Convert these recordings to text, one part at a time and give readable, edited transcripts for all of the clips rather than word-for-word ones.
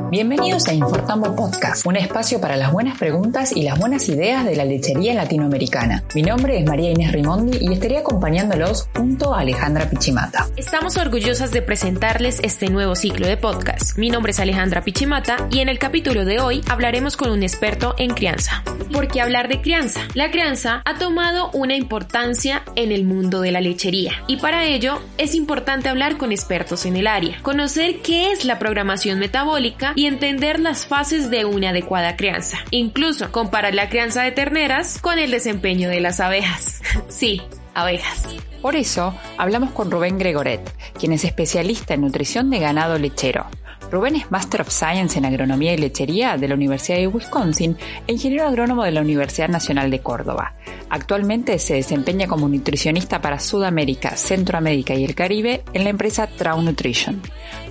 Bienvenidos a Infortambo Podcast, un espacio para las buenas preguntas y las buenas ideas de la lechería latinoamericana. Mi nombre es María Inés Rimondi y estaré acompañándolos junto a Alejandra Pichimata. Estamos orgullosas de presentarles este nuevo ciclo de podcast. Mi nombre es Alejandra Pichimata y en el capítulo de hoy hablaremos con un experto en crianza. ¿Por qué hablar de crianza? La crianza ha tomado una importancia en el mundo de la lechería y para ello es importante hablar con expertos en el área, conocer qué es la programación metabólica y entender las fases de una adecuada crianza. Incluso comparar la crianza de terneras con el desempeño de las abejas. Sí, abejas. Por eso, hablamos con Rubén Gregoret, quien es especialista en nutrición de ganado lechero. Rubén es Master of Science en Agronomía y Lechería de la Universidad de Wisconsin e ingeniero agrónomo de la Universidad Nacional de Córdoba. Actualmente se desempeña como nutricionista para Sudamérica, Centroamérica y el Caribe en la empresa Traun Nutrition.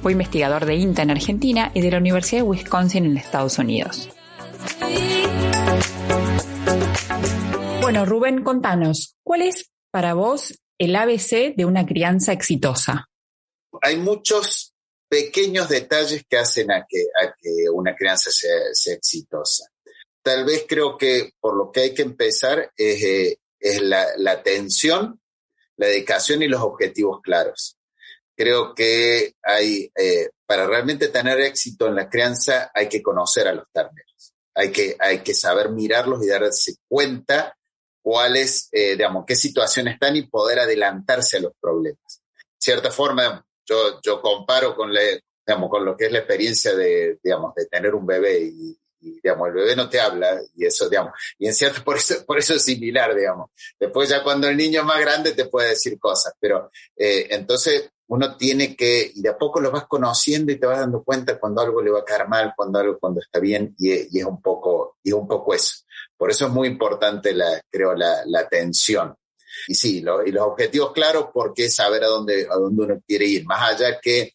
Fue investigador de INTA en Argentina y de la Universidad de Wisconsin en Estados Unidos. Bueno, Rubén, contanos, ¿cuál es para vos el ABC de una crianza exitosa? Hay muchos pequeños detalles que hacen a que una crianza sea exitosa. Tal vez creo que por lo que hay que empezar es la atención, la dedicación y los objetivos claros. Creo que para realmente tener éxito en la crianza hay que conocer a los terneros. Hay que saber mirarlos y darse cuenta qué situación están y poder adelantarse a los problemas. De cierta forma, yo comparo con lo que es la experiencia de tener un bebé y el bebé no te habla y eso, y en cierto, por eso es similar, Después ya cuando el niño es más grande te puede decir cosas, pero entonces uno tiene que, y de a poco lo vas conociendo y te vas dando cuenta cuando algo le va a caer mal, cuando está bien, y es un poco eso. Por eso es muy importante la atención. Y sí, y los objetivos claros, porque saber a dónde uno quiere ir. Más allá que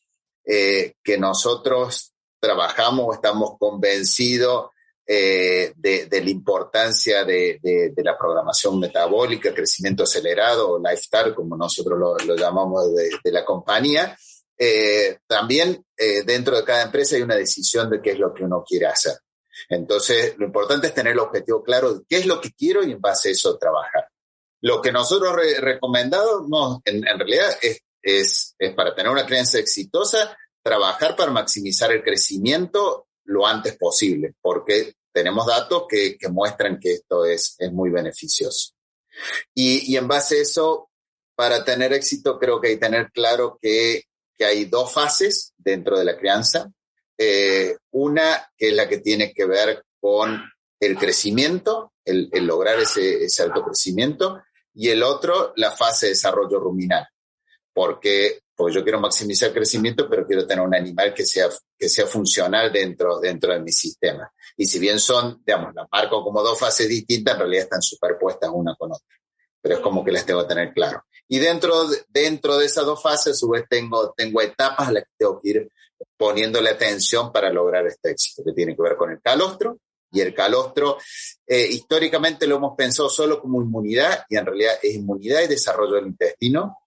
nosotros trabajamos o estamos convencidos de la importancia de la programación metabólica, crecimiento acelerado o lifestyle, como nosotros lo llamamos de la compañía, también dentro de cada empresa hay una decisión de qué es lo que uno quiere hacer. Entonces, lo importante es tener el objetivo claro de qué es lo que quiero y en base a eso trabajar. Lo que nosotros recomendamos en realidad es para tener una crianza exitosa, trabajar para maximizar el crecimiento lo antes posible, porque tenemos datos que muestran que esto es muy beneficioso. Y en base a eso, para tener éxito, creo que hay que tener claro que hay dos fases dentro de la crianza. Una que es la que tiene que ver con el crecimiento, el lograr ese alto crecimiento, y el otro, la fase de desarrollo ruminal, porque yo quiero maximizar el crecimiento, pero quiero tener un animal que sea funcional dentro de mi sistema. Y si bien son, las marco como dos fases distintas, en realidad están superpuestas una con otra, pero es como que las tengo que tener claro. Y dentro de esas dos fases, a su vez, tengo etapas a las que tengo que ir poniéndole atención para lograr este éxito, que tiene que ver con el calostro. Y el calostro, históricamente lo hemos pensado solo como inmunidad, y en realidad es inmunidad y desarrollo del intestino.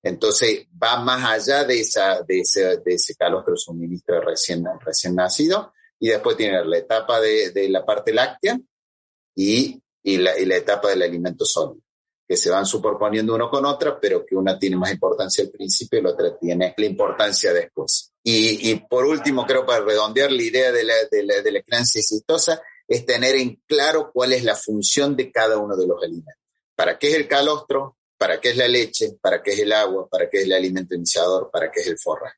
Entonces va más allá de ese calostro suministro recién nacido, y después tiene la etapa de la parte láctea y la etapa del alimento sólido, que se van superponiendo uno con otra, pero que una tiene más importancia al principio y la otra tiene la importancia después. Y por último, creo, para redondear la idea de la crianza exitosa, es tener en claro cuál es la función de cada uno de los alimentos. ¿Para qué es el calostro? ¿Para qué es la leche? ¿Para qué es el agua? ¿Para qué es el alimento iniciador? ¿Para qué es el forraje?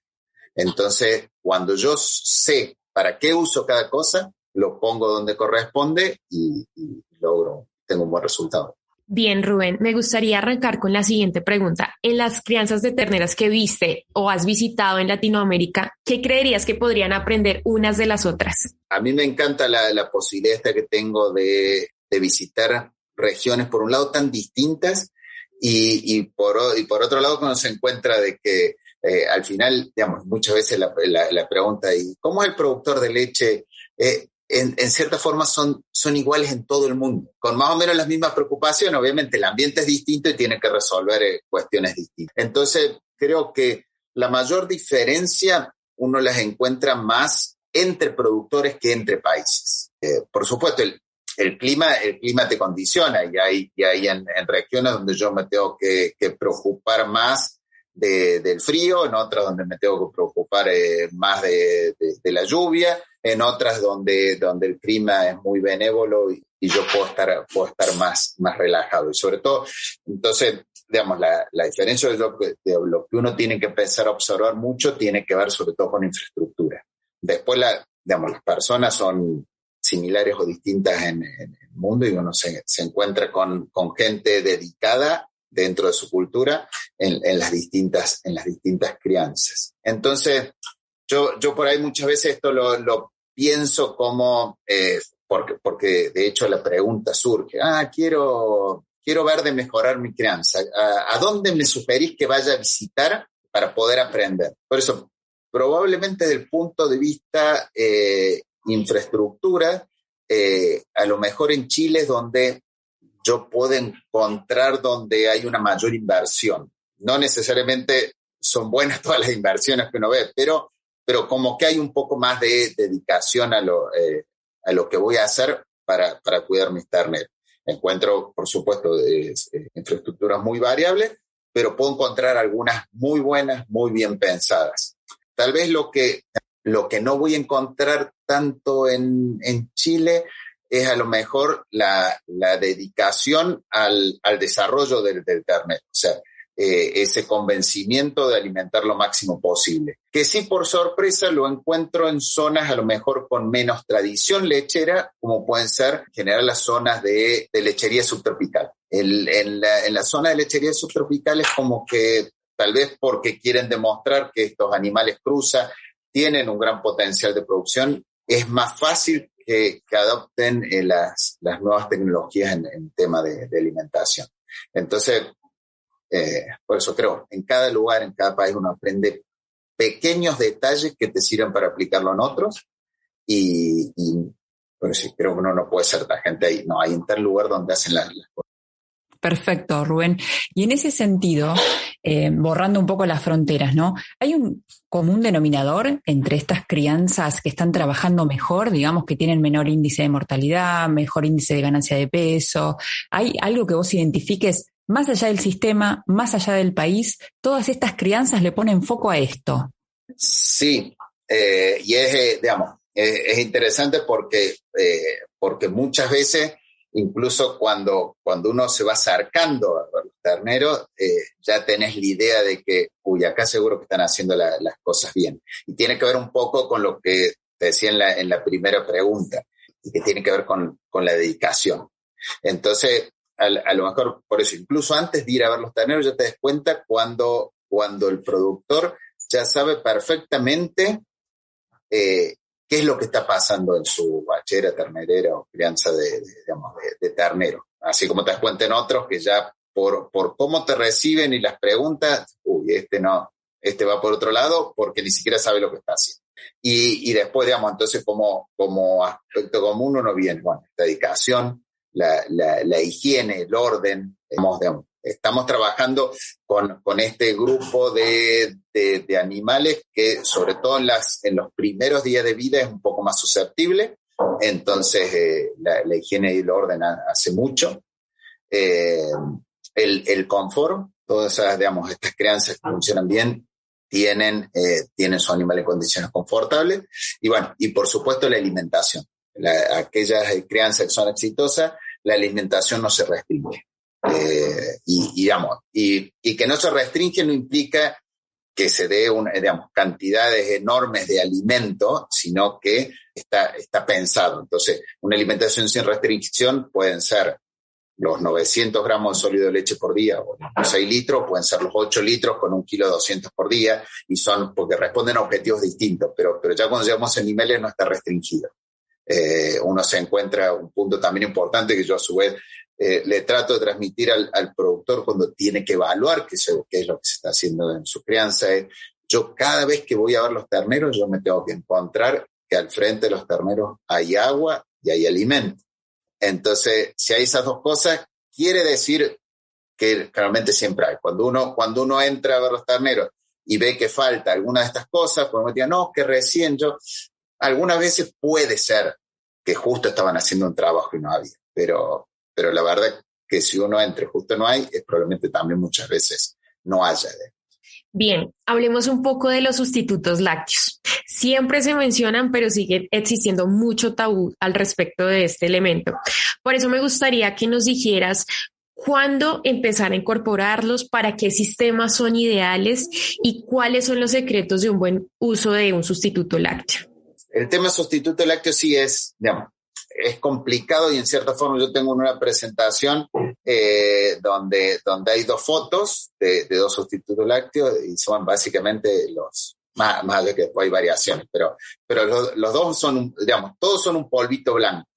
Entonces, cuando yo sé para qué uso cada cosa, lo pongo donde corresponde y tengo un buen resultado. Bien, Rubén, me gustaría arrancar con la siguiente pregunta. En las crianzas de terneras que viste o has visitado en Latinoamérica, ¿qué creerías que podrían aprender unas de las otras? A mí me encanta la posibilidad esta que tengo de visitar regiones, por un lado, tan distintas y por otro lado, cuando se encuentra de que al final, muchas veces la pregunta, ¿y cómo es el productor de leche? En cierta forma son iguales en todo el mundo, con más o menos las mismas preocupaciones. Obviamente el ambiente es distinto y tiene que resolver cuestiones distintas. Entonces creo que la mayor diferencia uno las encuentra más entre productores que entre países. Por supuesto, el clima te condiciona y hay en regiones donde yo me tengo que preocupar más del frío, en otras donde me tengo que preocupar más de la lluvia, en otras donde el clima es muy benévolo y yo puedo estar más relajado. Y sobre todo, entonces, digamos, la diferencia de lo que uno tiene que empezar a observar mucho tiene que ver sobre todo con infraestructura. Después, digamos, las personas son similares o distintas en el mundo y uno se encuentra con gente dedicada dentro de su cultura en las distintas crianzas. Entonces, yo por ahí muchas veces esto lo pienso como, porque de hecho la pregunta surge, quiero ver de mejorar mi crianza, ¿a dónde me sugerís que vaya a visitar para poder aprender? Por eso, probablemente desde el punto de vista infraestructura, a lo mejor en Chile es donde yo puedo encontrar donde hay una mayor inversión. No necesariamente son buenas todas las inversiones que uno ve, pero como que hay un poco más de dedicación a lo que voy a hacer para cuidar mis terneros. Encuentro, por supuesto, infraestructuras muy variables, pero puedo encontrar algunas muy buenas, muy bien pensadas. Tal vez lo que no voy a encontrar tanto en Chile es a lo mejor la dedicación al desarrollo del ternero, o sea, ese convencimiento de alimentar lo máximo posible. Que sí, por sorpresa, lo encuentro en zonas a lo mejor con menos tradición lechera, como pueden ser en general las zonas de lechería subtropical. En la zona de lechería subtropical es como que tal vez porque quieren demostrar que estos animales cruzan, tienen un gran potencial de producción, es más fácil que adopten las nuevas tecnologías en tema de alimentación. Entonces, por eso creo, en cada lugar, en cada país uno aprende pequeños detalles que te sirven para aplicarlo en otros y bueno, sí, creo que uno no puede ser la gente ahí, no, hay en tal lugar donde hacen las cosas. Perfecto, Rubén. Y en ese sentido, borrando un poco las fronteras, ¿no? ¿Hay un común denominador entre estas crianzas que están trabajando mejor, digamos, que tienen menor índice de mortalidad, mejor índice de ganancia de peso? ¿Hay algo que vos identifiques más allá del sistema, más allá del país? Todas estas crianzas le ponen foco a esto. Sí, y digamos, es interesante porque muchas veces, incluso cuando uno se va acercando a los terneros, ya tenés la idea de que, acá seguro que están haciendo las cosas bien. Y tiene que ver un poco con lo que te decía en la primera pregunta, y que tiene que ver con la dedicación. Entonces, a lo mejor, por eso, incluso antes de ir a ver los terneros, ya te das cuenta cuando el productor ya sabe perfectamente qué es lo que está pasando en su bachera, ternerera o crianza de ternero. Así como te das cuenta en otros que ya por cómo te reciben y las preguntas, este va por otro lado porque ni siquiera sabe lo que está haciendo. Y después, digamos, entonces como aspecto común uno viene, bueno, esta dedicación, la higiene, el orden, digamos, estamos trabajando con este grupo de animales que sobre todo en los primeros días de vida es un poco más susceptible, entonces la higiene y el orden hace mucho. El confort, todas esas, digamos, estas crianzas que funcionan bien tienen su animal en condiciones confortables y bueno, y por supuesto la alimentación. Aquellas crianzas que son exitosas, la alimentación no se restringe. Y que no se restringe no implica que se dé cantidades enormes de alimento, sino que está pensado. Entonces, una alimentación sin restricción pueden ser los 900 gramos de sólido de leche por día o los 6 litros, pueden ser los 8 litros con 1,2 kilos por día, y son porque responden a objetivos distintos, pero ya cuando llegamos a niveles no está restringido. Uno se encuentra un punto también importante que yo a su vez le trato de transmitir al productor cuando tiene que evaluar qué es lo que se está haciendo en su crianza. Yo cada vez que voy a ver los terneros, yo me tengo que encontrar que al frente de los terneros hay agua y hay alimento. Entonces, si hay esas dos cosas, quiere decir que realmente siempre hay. Cuando uno entra a ver los terneros y ve que falta alguna de estas cosas, pues me digan, no, que recién yo, algunas veces puede ser que justo estaban haciendo un trabajo y no había, pero la verdad que si uno entre justo no hay, es probablemente también muchas veces no haya. Bien, hablemos un poco de los sustitutos lácteos. Siempre se mencionan, pero sigue existiendo mucho tabú al respecto de este elemento. Por eso me gustaría que nos dijeras cuándo empezar a incorporarlos, para qué sistemas son ideales y cuáles son los secretos de un buen uso de un sustituto lácteo. El tema sustituto lácteo sí es, digamos, es complicado y en cierta forma yo tengo una presentación donde hay 2 fotos de 2 sustitutos lácteos y son básicamente los, más de que después hay variaciones, pero los 2 son, digamos, todos son un polvito blanco.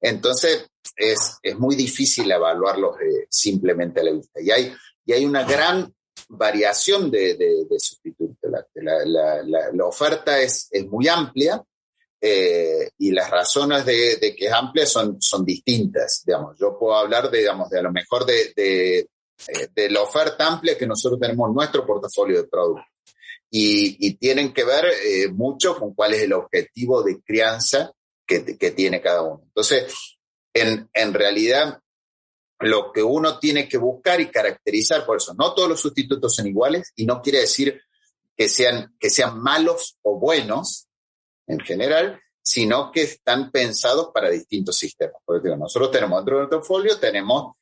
Entonces es muy difícil evaluarlos simplemente a la vista. Y hay una gran variación de sustitutos lácteos. La oferta es muy amplia. Y las razones de que es amplia son distintas, digamos. Yo puedo hablar de a lo mejor de la oferta amplia que nosotros tenemos en nuestro portafolio de productos. Y tienen que ver mucho con cuál es el objetivo de crianza que tiene cada uno. Entonces, en realidad, lo que uno tiene que buscar y caracterizar, por eso, no todos los sustitutos son iguales y no quiere decir que sean malos o buenos, en general, sino que están pensados para distintos sistemas. Porque nosotros tenemos dentro del portafolio, tenemos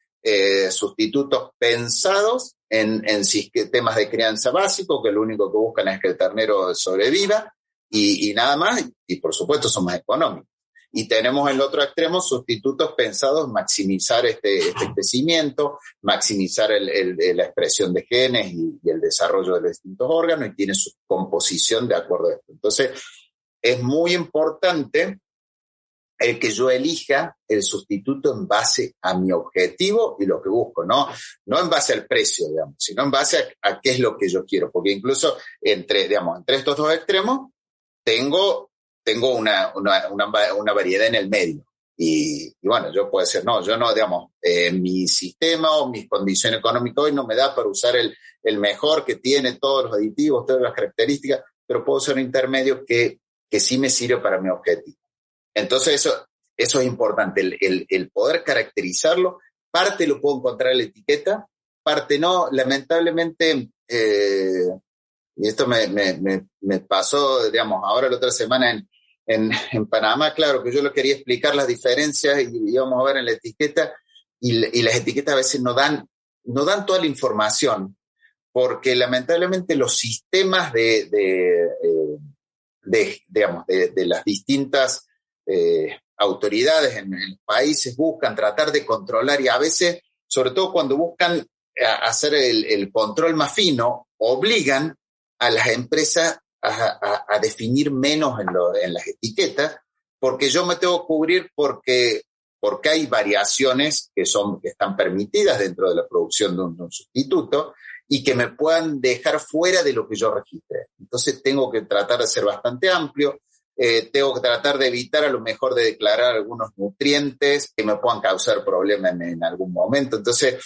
sustitutos pensados en sistemas de crianza básico, que lo único que buscan es que el ternero sobreviva y nada más, y por supuesto son más económicos. Y tenemos en el otro extremo sustitutos pensados en maximizar este crecimiento, maximizar la expresión de genes y el desarrollo de los distintos órganos, y tiene su composición de acuerdo a esto. Entonces, es muy importante el que yo elija el sustituto en base a mi objetivo y lo que busco, no en base al precio, digamos, sino en base a qué es lo que yo quiero, porque incluso entre estos 2 extremos tengo una variedad en el medio. Y bueno, yo puedo decir, yo no, digamos, mi sistema o mis condiciones económicas hoy no me da para usar el mejor que tiene todos los aditivos, todas las características, pero puedo usar un intermedio que sí me sirve para mi objetivo. Entonces eso es importante, el poder caracterizarlo. Parte lo puedo encontrar en la etiqueta, parte no. Lamentablemente, y esto me pasó, digamos, ahora la otra semana en Panamá, claro, que yo lo quería explicar las diferencias y íbamos a ver en la etiqueta, y las etiquetas a veces no dan toda la información, porque lamentablemente los sistemas de las distintas autoridades en los países buscan tratar de controlar, y a veces, sobre todo cuando buscan hacer el control más fino, obligan a las empresas a definir menos en las etiquetas, porque yo me tengo que cubrir porque hay variaciones que están permitidas dentro de la producción de un sustituto y que me puedan dejar fuera de lo que yo registré. Entonces tengo que tratar de ser bastante amplio, tengo que tratar de evitar a lo mejor de declarar algunos nutrientes que me puedan causar problemas en algún momento. Entonces,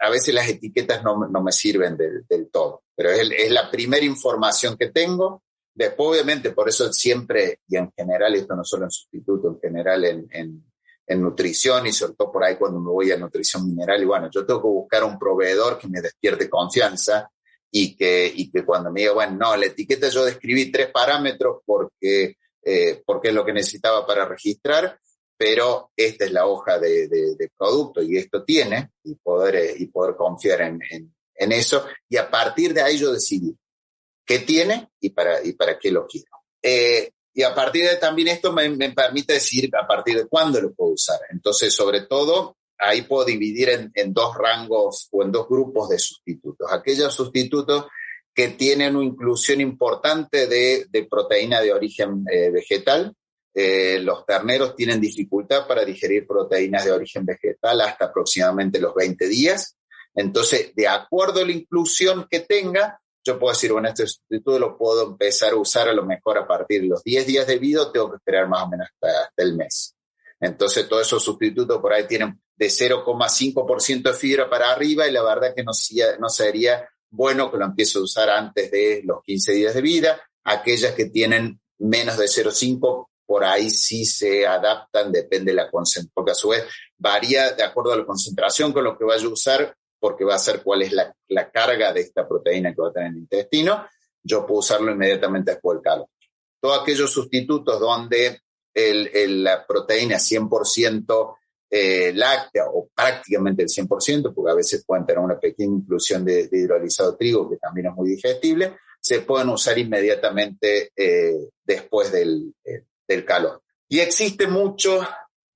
a veces las etiquetas no me sirven del todo, pero es la primera información que tengo. Después, obviamente, por eso siempre, y en general, esto no solo en sustituto, en general en nutrición, y sobre todo por ahí cuando me voy a nutrición mineral, y bueno, yo tengo que buscar un proveedor que me despierte confianza y que cuando me diga, bueno, no, la etiqueta yo describí 3 parámetros porque es lo que necesitaba para registrar, pero esta es la hoja de producto y esto tiene, y poder confiar en eso, y a partir de ahí yo decidir qué tiene y para qué lo quiero. Y a partir de también esto me permite decidir a partir de cuándo lo puedo usar. Entonces, sobre todo, ahí puedo dividir en 2 rangos o en 2 grupos de sustitutos. Aquellos sustitutos que tienen una inclusión importante de proteína de origen vegetal. Los terneros tienen dificultad para digerir proteínas de origen vegetal hasta aproximadamente los 20 días. Entonces, de acuerdo a la inclusión que tenga, yo puedo decir, bueno, este sustituto lo puedo empezar a usar a lo mejor a partir de los 10 días de vida, tengo que esperar más o menos hasta el mes. Entonces, todos esos sustitutos por ahí tienen de 0,5% de fibra para arriba, y la verdad que no sería bueno que lo empiezo a usar antes de los 15 días de vida. Aquellas que tienen menos de 0,5, por ahí sí se adaptan, depende de la concentración, porque a su vez varía de acuerdo a la concentración con lo que vaya a usar, porque va a ser cuál es la carga de esta proteína que va a tener en el intestino. Yo puedo usarlo inmediatamente después del calor. Todos aquellos sustitutos donde la proteína es 100% láctea o prácticamente el 100%, porque a veces pueden tener una pequeña inclusión de hidrolizado de trigo, que también es muy digestible, se pueden usar inmediatamente después del calor. Y existe mucho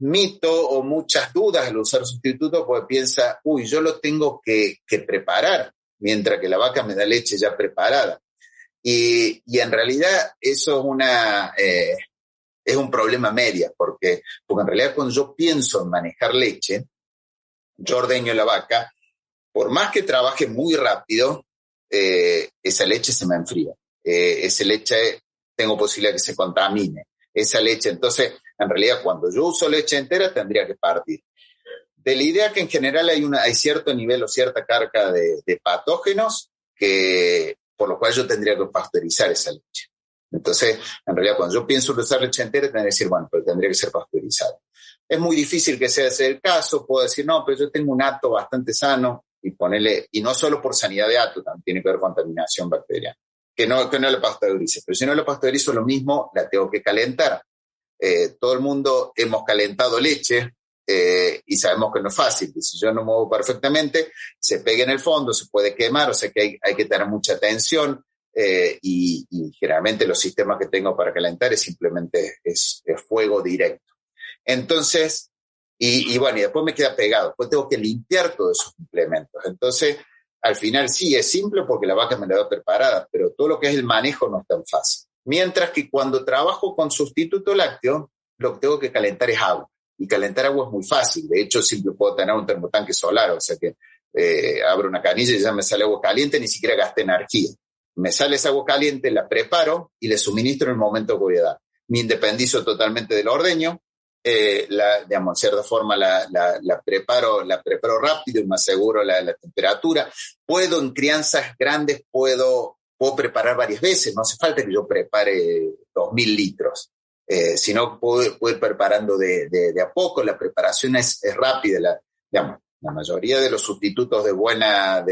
mito o muchas dudas al usar sustitutos, porque piensa, yo lo tengo que preparar, mientras que la vaca me da leche ya preparada. Y en realidad eso es un problema media, porque en realidad cuando yo pienso en manejar leche, yo ordeño la vaca, por más que trabaje muy rápido, esa leche se me enfría. Esa leche tengo posibilidad que se contamine. Esa leche, entonces, en realidad cuando yo uso leche entera tendría que partir. De la idea que en general hay cierto nivel o cierta carga de patógenos por lo cual yo tendría que pasteurizar esa leche. Entonces, en realidad, cuando yo pienso en usar leche entera, tendría que decir, bueno, pero tendría que ser pasteurizada. Es muy difícil que sea ese el caso. Puedo decir, no, pero yo tengo un hato bastante sano y no solo por sanidad de hato, también tiene que ver con contaminación bacteriana. Que no la pasteurice. Pero si no la pasteurizo, lo mismo, la tengo que calentar. Todo el mundo hemos calentado leche y sabemos que no es fácil. Si yo no muevo perfectamente, se pega en el fondo, se puede quemar, o sea que hay que tener mucha atención. Y generalmente los sistemas que tengo para calentar simplemente es fuego directo. Entonces, y después me queda pegado, después tengo que limpiar todos esos implementos. Entonces, al final sí es simple porque la vaca me la da preparada, pero todo lo que es el manejo no es tan fácil. Mientras que cuando trabajo con sustituto lácteo, lo que tengo que calentar es agua. Y calentar agua es muy fácil. De hecho, siempre puedo tener un termotanque solar, o sea que abro una canilla y ya me sale agua caliente, ni siquiera gasté energía. Me sale esa agua caliente, la preparo y le suministro en el momento que voy a dar. Me independizo totalmente del ordeño, en cierta forma la preparo rápido y me aseguro la temperatura. En crianzas grandes puedo preparar varias veces, no hace falta que yo prepare 2.000 litros, sino puedo ir preparando de a poco. La preparación es rápida, la mayoría de los sustitutos de buena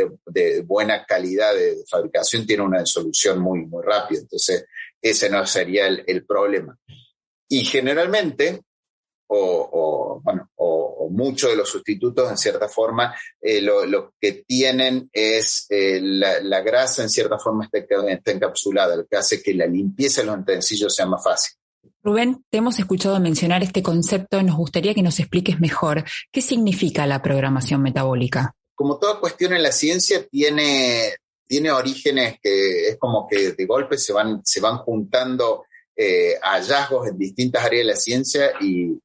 calidad de fabricación tienen una solución muy, muy rápida. Entonces, ese no sería el problema. Y generalmente, o muchos de los sustitutos, en cierta forma, lo que tienen es la grasa, en cierta forma, está encapsulada, lo que hace que la limpieza de los utensilios sea más fácil. Rubén, te hemos escuchado mencionar este concepto, nos gustaría que nos expliques mejor qué significa la programación metabólica. Como toda cuestión en la ciencia, tiene orígenes que es como que de golpe se van juntando hallazgos en distintas áreas de la ciencia y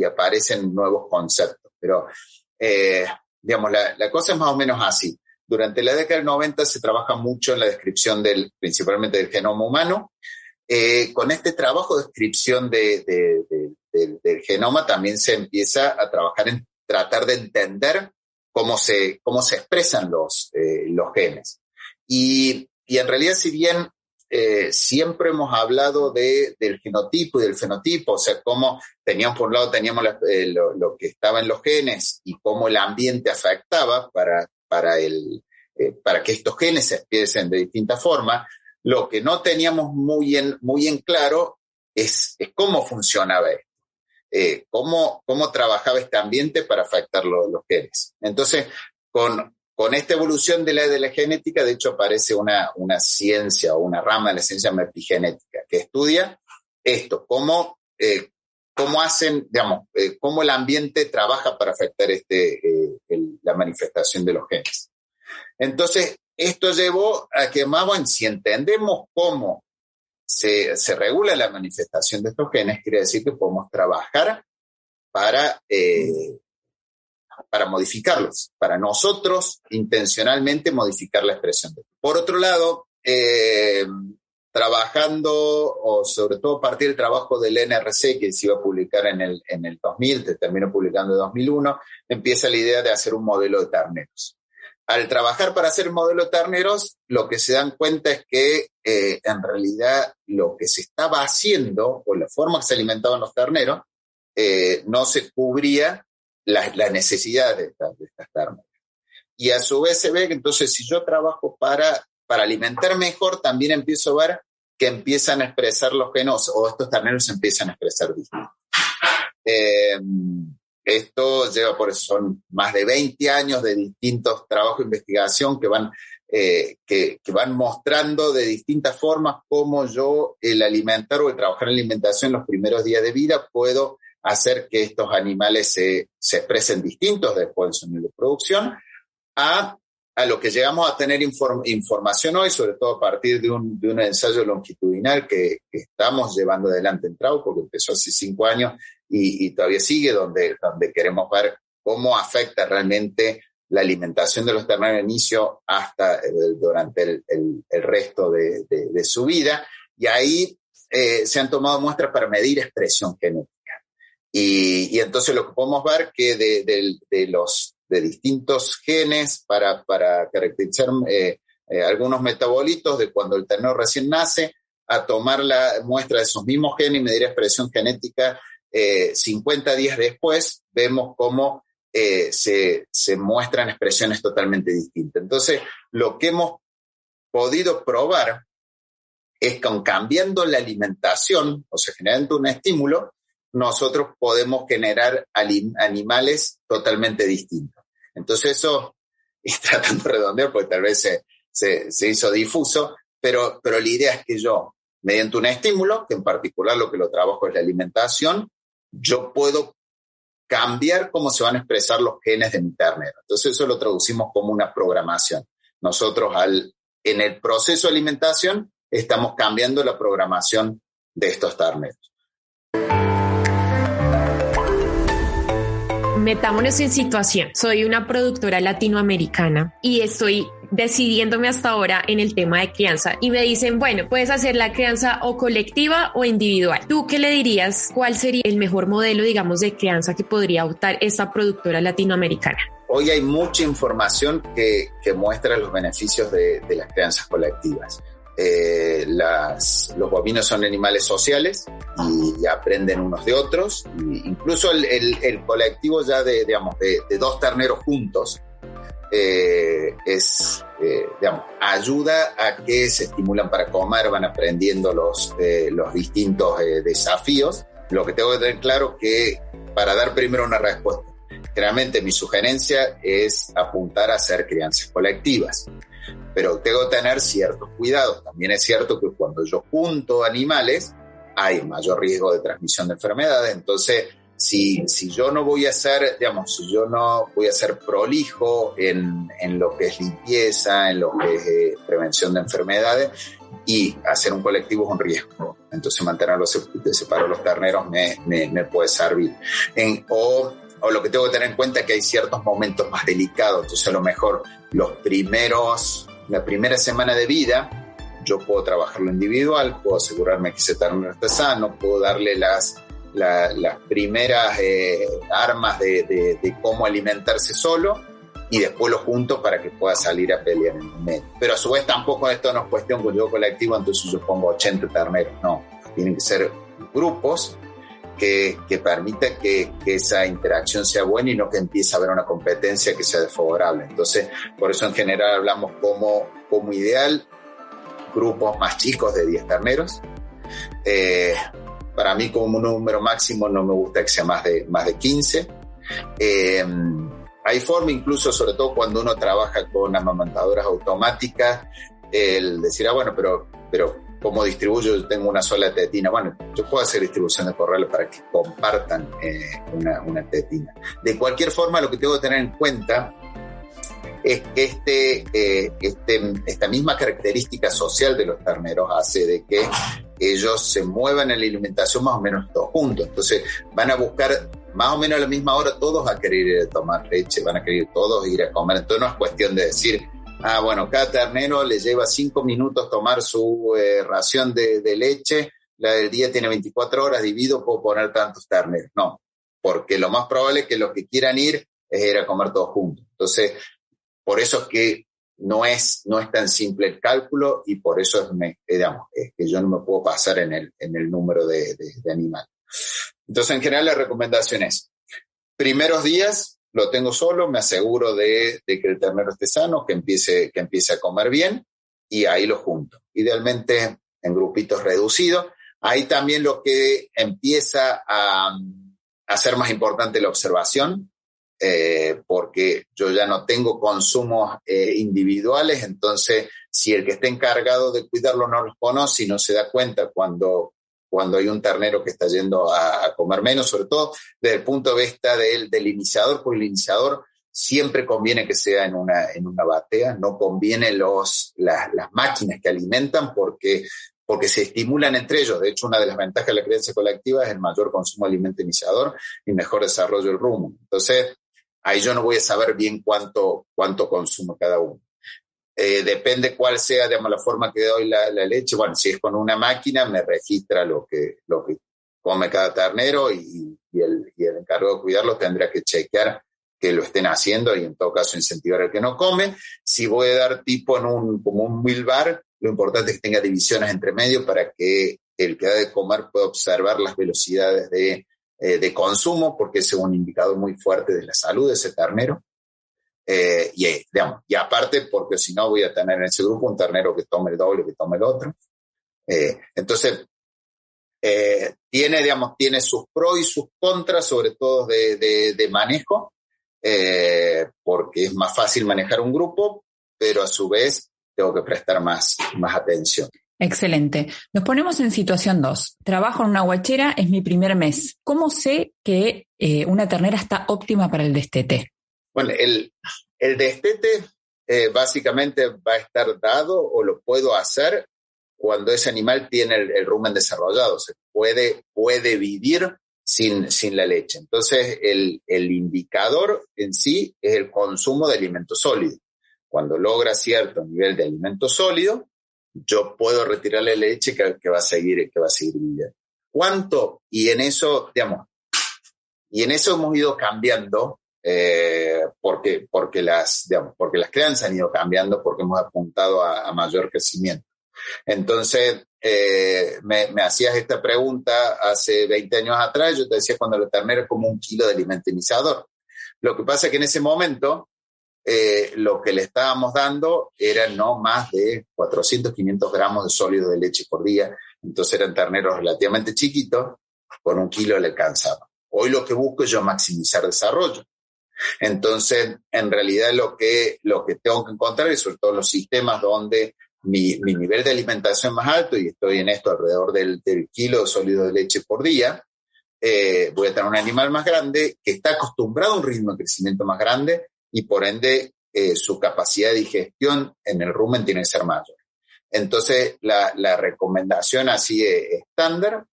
aparecen nuevos conceptos. Pero, la cosa es más o menos así. Durante la década del 90 se trabaja mucho en la descripción principalmente del genoma humano. Con este trabajo de descripción del genoma también se empieza a trabajar en tratar de entender cómo se expresan los genes. Y en realidad, si bien siempre hemos hablado del genotipo y del fenotipo, o sea, cómo por un lado teníamos lo que estaba en los genes y cómo el ambiente afectaba para que estos genes se expresen de distintas formas. Lo que no teníamos muy en claro es cómo funcionaba esto, cómo trabajaba este ambiente para afectar los genes. Entonces, con esta evolución de la genética, de hecho, aparece una ciencia o una rama de la ciencia epigenética que estudia esto, cómo el ambiente trabaja para afectar la manifestación de los genes. Entonces, esto llevó a que, si entendemos cómo se regula la manifestación de estos genes, quiere decir que podemos trabajar para modificarlos, para nosotros intencionalmente modificar la expresión. Por otro lado, trabajando, o sobre todo a partir del trabajo del NRC, que se iba a publicar en el 2000, se terminó publicando en 2001, empieza la idea de hacer un modelo de terneros. al trabajar para hacer modelo de terneros, lo que se dan cuenta es que en realidad lo que se estaba haciendo, o la forma que se alimentaban los terneros, no se cubría las necesidades de estas terneras. Y a su vez se ve que entonces si yo trabajo para alimentar mejor, también empiezo a ver que empiezan a expresar los genes, o estos terneros se empiezan a expresar distintos. Esto lleva, por eso son más de 20 años de distintos trabajos de investigación que van mostrando de distintas formas cómo yo, el alimentar o el trabajar en alimentación en los primeros días de vida, puedo hacer que estos animales se expresen distintos después en su nivel de producción, a lo que llegamos a tener información hoy, sobre todo a partir de un ensayo longitudinal que estamos llevando adelante en Trauco, porque empezó hace 5 años y todavía sigue, donde queremos ver cómo afecta realmente la alimentación de los terneros de inicio hasta durante el resto de su vida. Y ahí se han tomado muestras para medir expresión genética. Y entonces lo que podemos ver que de distintos genes para caracterizar algunos metabolitos de cuando el ternero recién nace, a tomar la muestra de esos mismos genes y medir expresión genética 50 días después, vemos cómo se muestran expresiones totalmente distintas. Entonces, lo que hemos podido probar es que cambiando la alimentación, o sea, generando un estímulo, nosotros podemos generar animales totalmente distintos. Entonces eso, y tratando de redondear, porque tal vez se hizo difuso, pero la idea es que yo, mediante un estímulo, que en particular lo que lo trabajo es la alimentación, yo puedo cambiar cómo se van a expresar los genes de mi ternero. Entonces eso lo traducimos como una programación. Nosotros en el proceso de alimentación estamos cambiando la programación de estos terneros. Metámonos en situación. Soy una productora latinoamericana y estoy decidiéndome hasta ahora en el tema de crianza y me dicen, bueno, puedes hacer la crianza o colectiva o individual. ¿Tú qué le dirías? ¿Cuál sería el mejor modelo, digamos, de crianza que podría optar esta productora latinoamericana? Hoy hay mucha información que muestra los beneficios de las crianzas colectivas. Los bovinos son animales sociales y aprenden unos de otros. Y incluso el colectivo ya de 2 terneros juntos ayuda a que se estimulan para comer, van aprendiendo los distintos desafíos. Lo que tengo que tener claro que para dar primero una respuesta, claramente mi sugerencia es apuntar a hacer crianzas colectivas. Pero tengo que tener ciertos cuidados. También es cierto que cuando yo junto animales hay mayor riesgo de transmisión de enfermedades. Entonces, si yo no voy a ser, prolijo en lo que es limpieza, en lo que es prevención de enfermedades, y hacer un colectivo es un riesgo. Entonces, mantenerlos separados los terneros me puede servir. O lo que tengo que tener en cuenta es que hay ciertos momentos más delicados. Entonces, a lo mejor la primera semana de vida, yo puedo trabajarlo individual, puedo asegurarme que ese ternero esté sano, puedo darle las primeras armas de cómo alimentarse solo y después lo junto para que pueda salir a pelear en el medio. Pero a su vez tampoco esto no es cuestión que yo colectivo, entonces yo pongo 80 terneros. No, tienen que ser grupos que permita que esa interacción sea buena y no que empiece a haber una competencia que sea desfavorable. Entonces, por eso en general hablamos como ideal grupos más chicos de 10 terneros. Para mí como un número máximo no me gusta que sea más de 15. Hay forma incluso, sobre todo cuando uno trabaja con amamantadoras automáticas, el decir, bueno, pero ¿cómo distribuyo? Yo tengo una sola tetina. Bueno, yo puedo hacer distribución de corrales para que compartan una tetina. De cualquier forma, lo que tengo que tener en cuenta es que esta misma característica social de los terneros hace de que ellos se muevan en la alimentación más o menos todos juntos. Entonces van a buscar más o menos a la misma hora, todos a querer ir a tomar leche, van a querer todos ir a comer. Entonces no es cuestión de decir, bueno, cada ternero le lleva 5 minutos tomar su ración de leche, la del día tiene 24 horas, divido, puedo poner tantos terneros. No, porque lo más probable es que los que quieran ir es ir a comer todos juntos. Entonces, Por eso es que no es tan simple el cálculo y por eso es que yo no me puedo pasar en el número de animales. Entonces, en general, la recomendación es, primeros días lo tengo solo, me aseguro de que el ternero esté sano, que empiece a comer bien y ahí lo junto. Idealmente en grupitos reducidos. Ahí también lo que empieza a ser más importante la observación, porque yo ya no tengo consumos individuales, entonces si el que está encargado de cuidarlo no los conoce y no se da cuenta cuando hay un ternero que está yendo a comer menos, sobre todo desde el punto de vista del iniciador, porque el iniciador siempre conviene que sea en una batea, no conviene las máquinas que alimentan porque se estimulan entre ellos. De hecho, una de las ventajas de la crianza colectiva es el mayor consumo de alimento iniciador y mejor desarrollo del rumen. Entonces, ahí yo no voy a saber bien cuánto consume cada uno. Depende cuál sea, digamos, la forma que doy la leche. Bueno, si es con una máquina, me registra lo que come cada ternero y el encargado de cuidarlo tendrá que chequear que lo estén haciendo y en todo caso incentivar al que no come. Si voy a dar tipo como un milbar, lo importante es que tenga divisiones entre medio para que el que da de comer pueda observar las velocidades de consumo, porque ese es un indicador muy fuerte de la salud de ese ternero. Y aparte, porque si no voy a tener en ese grupo un ternero que tome el doble que tome el otro. Entonces, tiene sus pros y sus contras, sobre todo de manejo, porque es más fácil manejar un grupo, pero a su vez tengo que prestar más atención. Excelente. Nos ponemos en situación 2. Trabajo en una guachera, es mi primer mes. ¿Cómo sé que una ternera está óptima para el destete? Bueno, el destete básicamente va a estar dado o lo puedo hacer cuando ese animal tiene el rumen desarrollado. O sea, puede vivir sin la leche. Entonces, el indicador en sí es el consumo de alimento sólido. Cuando logra cierto nivel de alimento sólido, yo puedo retirarle la leche que va a seguir viviendo. ¿Cuánto? Y en eso hemos ido cambiando, porque las crianzas han ido cambiando, porque hemos apuntado a mayor crecimiento. Entonces, me hacías esta pregunta hace 20 años atrás, yo te decía cuando la ternera es como 1 kilo de alimento iniciador. Lo que pasa es que en ese momento lo que le estábamos dando era no más de 400, 500 gramos de sólido de leche por día, entonces eran terneros relativamente chiquitos, con 1 kilo le alcanzaba. Hoy lo que busco es yo maximizar desarrollo. Entonces, en realidad lo que tengo que encontrar es sobre todo los sistemas donde mi nivel de alimentación más alto, y estoy en esto alrededor del kilo de sólido de leche por día, voy a tener un animal más grande que está acostumbrado a un ritmo de crecimiento más grande y por ende su capacidad de digestión en el rumen tiene que ser mayor. Entonces, la recomendación así estándar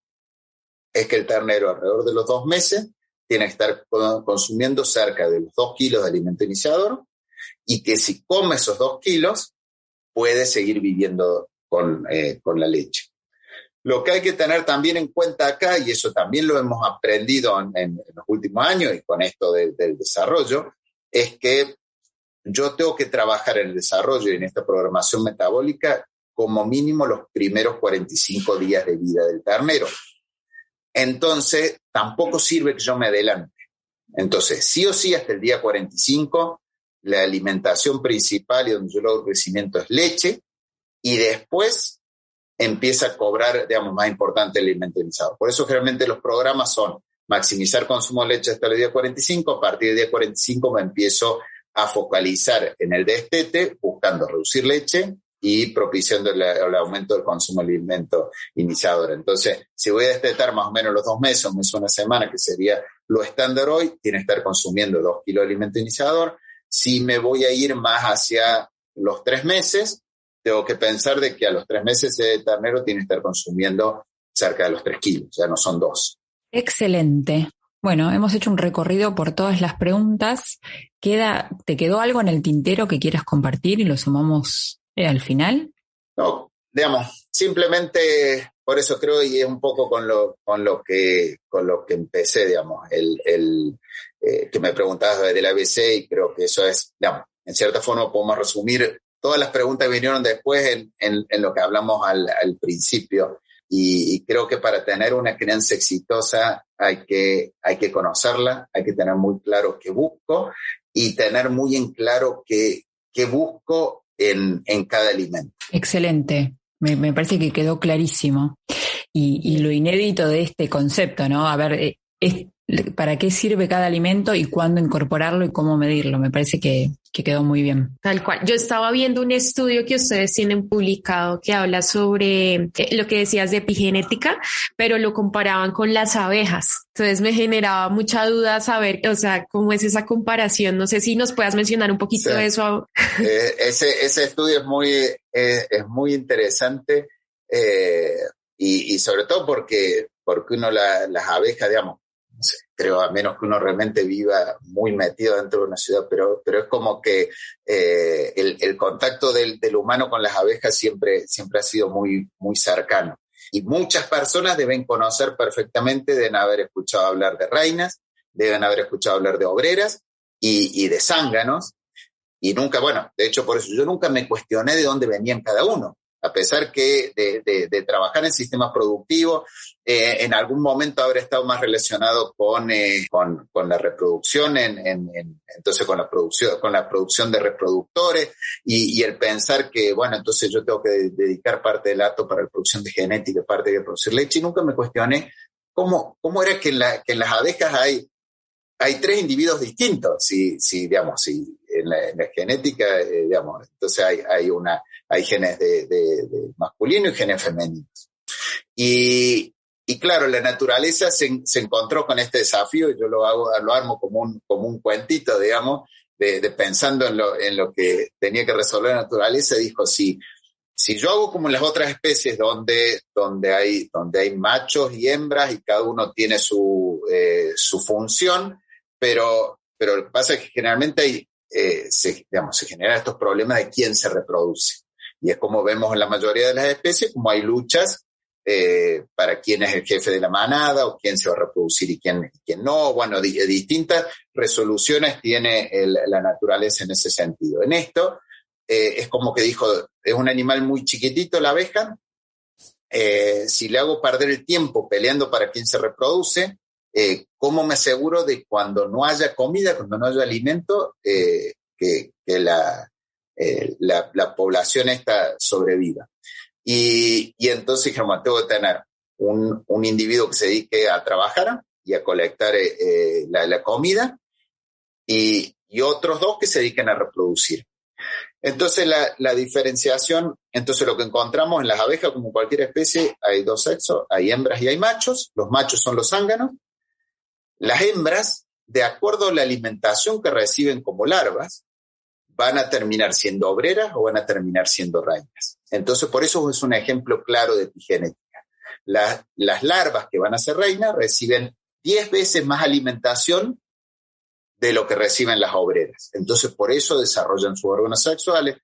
es que el ternero alrededor de los 2 meses tiene que estar consumiendo cerca de los 2 kilos de alimento iniciador y que si come esos 2 kilos puede seguir viviendo con la leche. Lo que hay que tener también en cuenta acá, y eso también lo hemos aprendido en los últimos años y con esto del desarrollo, es que yo tengo que trabajar en el desarrollo y en esta programación metabólica como mínimo los primeros 45 días de vida del ternero. Entonces, tampoco sirve que yo me adelante. Entonces, sí o sí, hasta el día 45, la alimentación principal y donde yo logro crecimiento es leche, y después empieza a cobrar, más importante el alimento iniciador. Por eso generalmente los programas son maximizar consumo de leche hasta el día 45, a partir del día 45 me empiezo a focalizar en el destete, buscando reducir leche y propiciando el aumento del consumo de alimento iniciador. Entonces, si voy a destetar más o menos los 2 meses, 1 mes, 1 semana, que sería lo estándar hoy, tiene que estar consumiendo 2 kilos de alimento iniciador. Si me voy a ir más hacia los 3 meses, tengo que pensar de que a los 3 meses el ternero tiene que estar consumiendo cerca de los 3 kilos, ya no son 2. Excelente. Bueno, hemos hecho un recorrido por todas las preguntas. ¿Te quedó algo en el tintero que quieras compartir y lo sumamos al final? No, simplemente por eso creo, y es un poco con lo que empecé, que me preguntabas del ABC, y creo que eso es, en cierta forma podemos resumir todas las preguntas que vinieron después en lo que hablamos al principio. Y creo que para tener una crianza exitosa hay que conocerla, hay que tener muy claro qué busco y tener muy en claro qué busco en cada alimento. Excelente, me parece que quedó clarísimo. Y lo inédito de este concepto, ¿no? A ver, ¿para qué sirve cada alimento y cuándo incorporarlo y cómo medirlo? Me parece que quedó muy bien. Tal cual. Yo estaba viendo un estudio que ustedes tienen publicado que habla sobre lo que decías de epigenética, pero lo comparaban con las abejas. Entonces me generaba mucha duda saber, o sea, cómo es esa comparación. No sé si nos puedas mencionar un poquito de eso. Ese estudio es muy interesante y sobre todo porque uno las abejas, digamos, creo, a menos que uno realmente viva muy metido dentro de una ciudad, pero es como que el contacto del humano con las abejas siempre ha sido muy, muy cercano. Y muchas personas deben conocer perfectamente, deben haber escuchado hablar de reinas, deben haber escuchado hablar de obreras y de zánganos. Y nunca, bueno, de hecho por eso yo nunca me cuestioné de dónde venían cada uno. A pesar que de trabajar en sistemas productivos, en algún momento habrá estado más relacionado con la reproducción, entonces con la producción de reproductores y el pensar que, bueno, entonces yo tengo que dedicar parte del hato para la producción de genética, parte de producir leche, y nunca me cuestioné cómo era que en las abejas hay 3 individuos distintos, si en la genética, digamos, entonces hay genes de masculino y genes femeninos. Y claro, la naturaleza se encontró con este desafío, y yo lo armo como un cuentito, digamos, de pensando en lo que tenía que resolver la naturaleza. Dijo, si yo hago como en las otras especies donde hay machos y hembras y cada uno tiene su función, pero lo que pasa es que generalmente se generan estos problemas de quién se reproduce. Y es como vemos en la mayoría de las especies, como hay luchas para quién es el jefe de la manada o quién se va a reproducir y quién no. Bueno, distintas resoluciones tiene la naturaleza en ese sentido. En esto es como que dijo, es un animal muy chiquitito la abeja, si le hago perder el tiempo peleando para quién se reproduce, ¿cómo me aseguro de cuando no haya comida, cuando no haya alimento, que la población esta sobreviva? Y entonces dijimos, tengo que tener un individuo que se dedique a trabajar y a colectar la comida y otros 2 que se dediquen a reproducir. Entonces la diferenciación, entonces lo que encontramos en las abejas, como cualquier especie, hay 2 sexos, hay hembras y hay machos. Los machos son los zánganos. Las hembras, de acuerdo a la alimentación que reciben como larvas, van a terminar siendo obreras o van a terminar siendo reinas. Entonces, por eso es un ejemplo claro de epigenética. Las larvas que van a ser reinas reciben 10 veces más alimentación de lo que reciben las obreras. Entonces, por eso desarrollan sus órganos sexuales,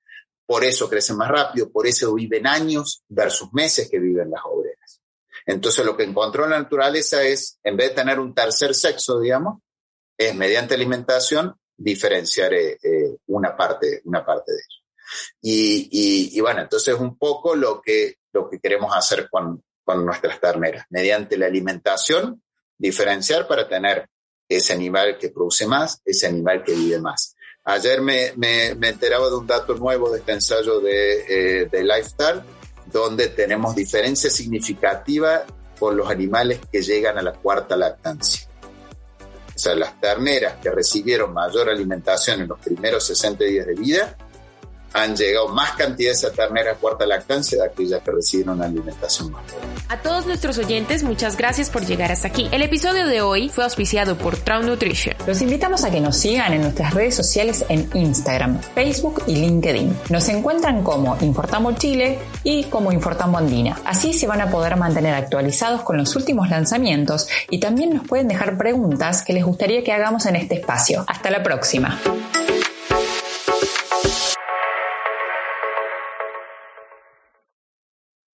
por eso crecen más rápido, por eso viven años versus meses que viven las obreras. Entonces, lo que encontró la naturaleza es, en vez de tener un tercer sexo, digamos, es mediante alimentación diferenciar una parte de ello. Y bueno, entonces un poco lo que queremos hacer con nuestras terneras. Mediante la alimentación, diferenciar para tener ese animal que produce más, ese animal que vive más. Ayer me enteraba de un dato nuevo de este ensayo de Lifestyle, donde tenemos diferencia significativa con los animales que llegan a la 4ª lactancia. O sea, las terneras que recibieron mayor alimentación en los primeros 60 días de vida han llegado más cantidad de esa ternera a 4ª lactancia de aquellas que recibieron una alimentación más pobre. A todos nuestros oyentes, muchas gracias por llegar hasta aquí. El episodio de hoy fue auspiciado por Traum Nutrition. Los invitamos a que nos sigan en nuestras redes sociales en Instagram, Facebook y LinkedIn. Nos encuentran como Infortamo Chile y como Infortamo Andina. Así se van a poder mantener actualizados con los últimos lanzamientos y también nos pueden dejar preguntas que les gustaría que hagamos en este espacio. Hasta la próxima.